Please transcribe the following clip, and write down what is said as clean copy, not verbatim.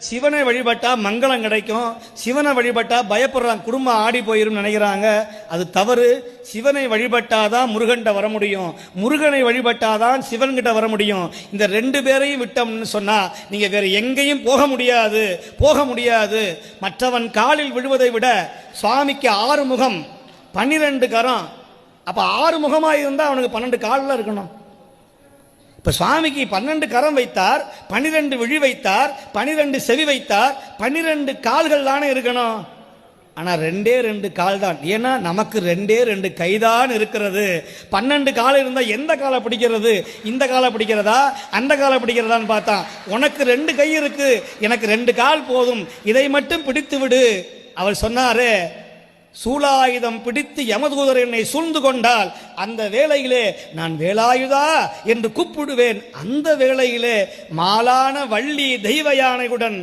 சிவனை வழிபட்டா மங்களம் கிடைக்கும், சிவனை வழிபட்டா பயப்படுறாங்க, குடும்பம் ஆடி போயிரும் நினைக்கிறாங்க. அது தவறு. சிவனை வழிபட்டாதான் முருகன்கிட்ட வர முடியும், முருகனை வழிபட்டாதான் சிவன்கிட்ட வர முடியும். இந்த ரெண்டு பேரையும் விட்டோம்னு சொன்னா நீங்க வேற எங்கேயும் போக முடியாது, போக முடியாது. மற்றவன் காலில் விழுவதை விட சுவாமிக்கு 6 முகம் 12 கரம். அப்ப 6 முகமா இருந்தா அவனுக்கு 12 காலில் இருக்கணும். இப்ப சுவாமிக்கு 12 கரம் வைத்தார், 12 விழி வைத்தார், 12 செவி வைத்தார், 12 கால்கள் தானே இருக்கணும். ஆனா 2 கால் தான். ஏன்னா நமக்கு 2 கைதான் இருக்கிறது. 12 கால் இருந்தா எந்த காலை பிடிக்கிறது? இந்த காலை பிடிக்கிறதா அந்த காலை பிடிக்கிறதான்னு பார்த்தா உனக்கு 2 கை இருக்கு, எனக்கு 2 கால் போதும், இதை மட்டும் பிடித்து விடு. அவர் சொன்னாரு, சூலாயுதம் பிடித்து யமதூதர் என்னை சூழ்ந்து கொண்டால் அந்த வேளையிலே நான் வேலாயுதா என்று கூப்பிடுவேன். அந்த வேளையிலே மாலான வள்ளி தெய்வ யானையுடன்